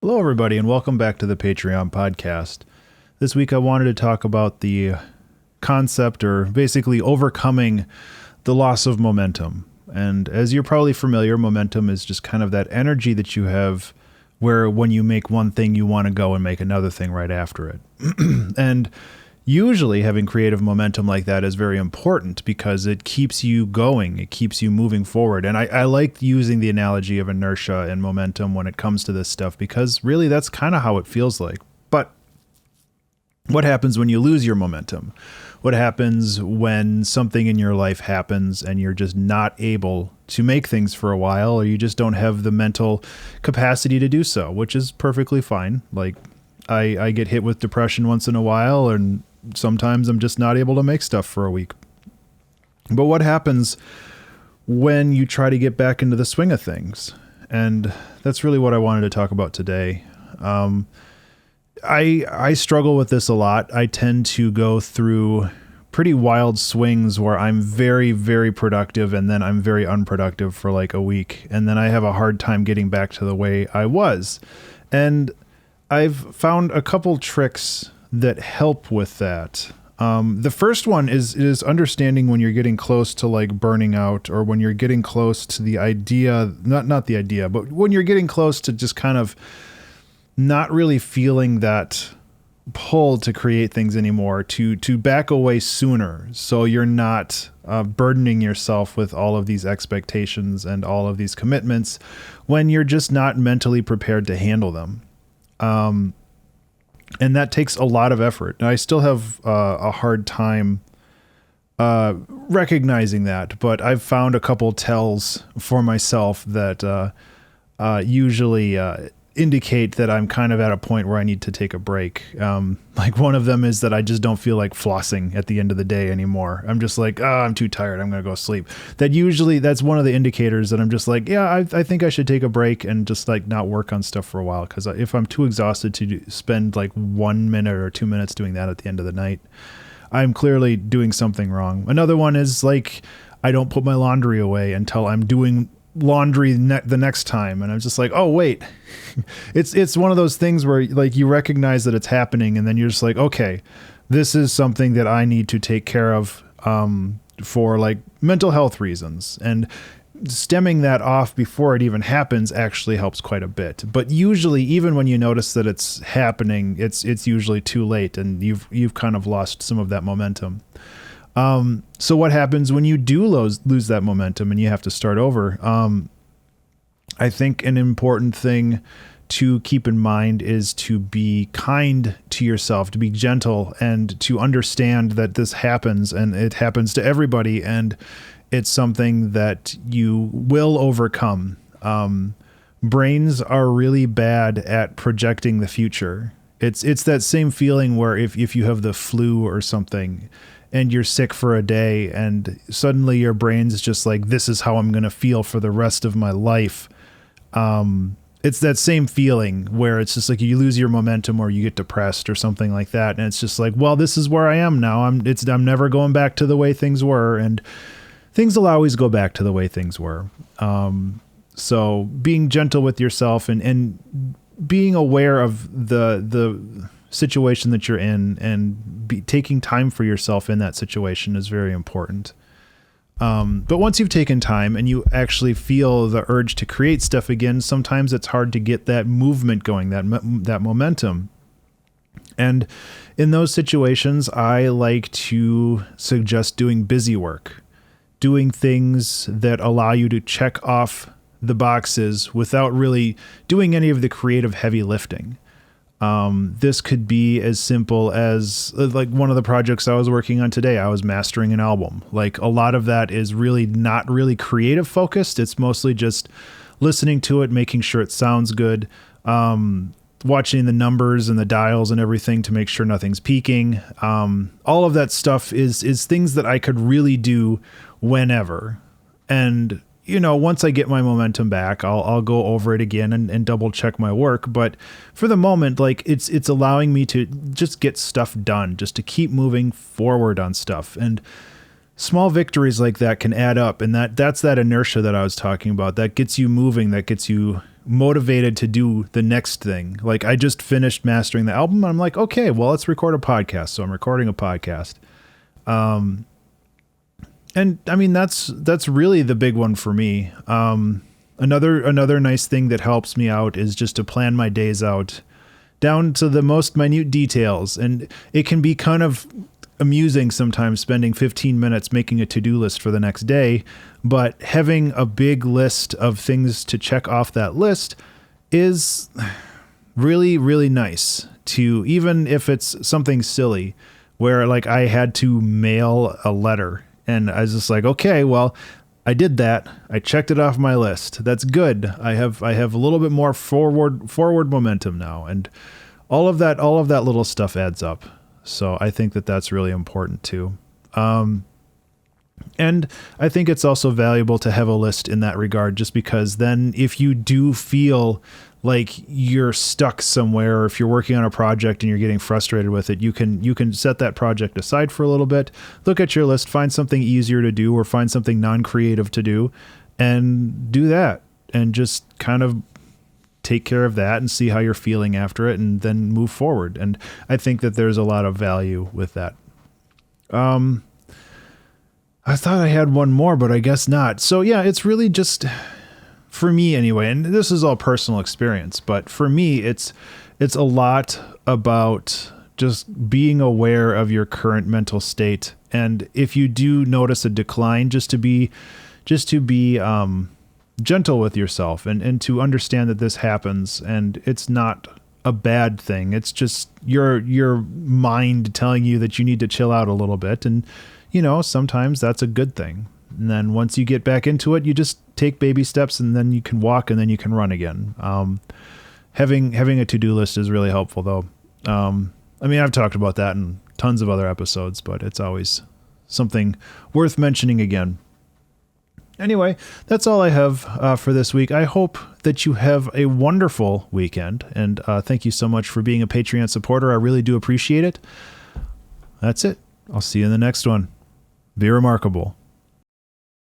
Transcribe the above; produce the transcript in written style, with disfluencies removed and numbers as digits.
Hello, everybody, and welcome back to the Patreon podcast. This week I wanted to talk about the concept, or basically overcoming the loss of momentum. And as you're probably familiar, momentum is just kind of that energy that you have where when you make one thing, you want to go and make another thing right after it. And usually having creative momentum like that is very important because it keeps you going. It keeps you moving forward. And I like using the analogy of inertia and momentum when it comes to this stuff because really that's kind of how it feels like. But what happens when you lose your momentum? What happens when something in your life happens and you're just not able to make things for a while, or you just don't have the mental capacity to do so, which is perfectly fine. Like I get hit with depression once in a while, and sometimes I'm just not able to make stuff for a week. But what happens when you try to get back into the swing of things? And that's really what I wanted to talk about today. I struggle with this a lot. I tend to go through pretty wild swings where I'm very, very productive and then I'm very unproductive for like a week. And then I have a hard time getting back to the way I was. And I've found a couple tricks that help with that. The first one is understanding when you're getting close to like burning out, or when you're getting close to the idea, not the idea, but when you're getting close to just kind of not really feeling that pull to create things anymore, to back away sooner, so you're not burdening yourself with all of these expectations and all of these commitments when you're just not mentally prepared to handle them. And that takes a lot of effort. And I still have a hard time recognizing that, but I've found a couple tells for myself that usually indicate that I'm kind of at a point where I need to take a break. Like one of them is that I just don't feel like flossing at the end of the day anymore. I'm just like, I'm too tired. I'm going to go sleep. That's one of the indicators that I'm just like, I think I should take a break and just like not work on stuff for a while. Cause if I'm too exhausted to spend like 1 minute or 2 minutes doing that at the end of the night, I'm clearly doing something wrong. Another one is like, I don't put my laundry away until I'm doing laundry the next time, and I'm just like, oh wait, it's one of those things where like you recognize that it's happening, and then you're just like, okay, this is something that I need to take care of for like mental health reasons, and stemming that off before it even happens actually helps quite a bit. But usually, even when you notice that it's happening, it's usually too late, and you've kind of lost some of that momentum. So what happens when you do lose that momentum and you have to start over? I think an important thing to keep in mind is to be kind to yourself, to be gentle, and to understand that this happens, and it happens to everybody, and it's something that you will overcome. Brains are really bad at projecting the future. It's that same feeling where if you have the flu or something, and you're sick for a day, and suddenly your brain's just like, this is how I'm going to feel for the rest of my life. It's that same feeling where it's just like you lose your momentum or you get depressed or something like that. And it's just like, well, this is where I am now. I'm never going back to the way things were, and things will always go back to the way things were. So being gentle with yourself and being aware of the situation that you're in, and taking time for yourself in that situation is very important. But once you've taken time and you actually feel the urge to create stuff again, sometimes it's hard to get that movement going, that momentum. And in those situations, I like to suggest doing busy work, doing things that allow you to check off the boxes without really doing any of the creative heavy lifting. This could be as simple as like one of the projects I was working on today. I was mastering an album. Like a lot of that is really not really creative focused. It's mostly just listening to it, making sure it sounds good, watching the numbers and the dials and everything to make sure nothing's peaking. All of that stuff is things that I could really do whenever. And once I get my momentum back, I'll go over it again and double check my work. But for the moment, like it's allowing me to just get stuff done, just to keep moving forward on stuff. And small victories like that can add up. And that's that inertia that I was talking about. That gets you moving, that gets you motivated to do the next thing. Like I just finished mastering the album. I'm like, okay, well, let's record a podcast. So I'm recording a podcast. And I mean, that's really the big one for me. Another nice thing that helps me out is just to plan my days out down to the most minute details. And it can be kind of amusing sometimes spending 15 minutes making a to-do list for the next day, but having a big list of things to check off that list is really, really nice to, even if it's something silly where like I had to mail a letter and I was just like, okay, well, I did that. I checked it off my list. That's good. I have a little bit more forward momentum now. And all of that little stuff adds up. So I think that that's really important too. And I think it's also valuable to have a list in that regard, just because then if you do feel like you're stuck somewhere, or if you're working on a project and you're getting frustrated with it, you can set that project aside for a little bit, look at your list, find something easier to do or find something non-creative to do and do that, and just kind of take care of that and see how you're feeling after it and then move forward. And I think that there's a lot of value with that. I thought I had one more, but I guess not. So yeah, it's really just, for me anyway, and this is all personal experience, but for me, it's a lot about just being aware of your current mental state. And if you do notice a decline, just to be gentle with yourself and to understand that this happens and it's not a bad thing. It's just your mind telling you that you need to chill out a little bit. And, you know, sometimes that's a good thing. And then once you get back into it, you just take baby steps and then you can walk and then you can run again. Having a to-do list is really helpful though. I mean, I've talked about that in tons of other episodes, but it's always something worth mentioning again. Anyway, that's all I have for this week. I hope that you have a wonderful weekend, and thank you so much for being a Patreon supporter. I really do appreciate it. That's it. I'll see you in the next one. Be remarkable.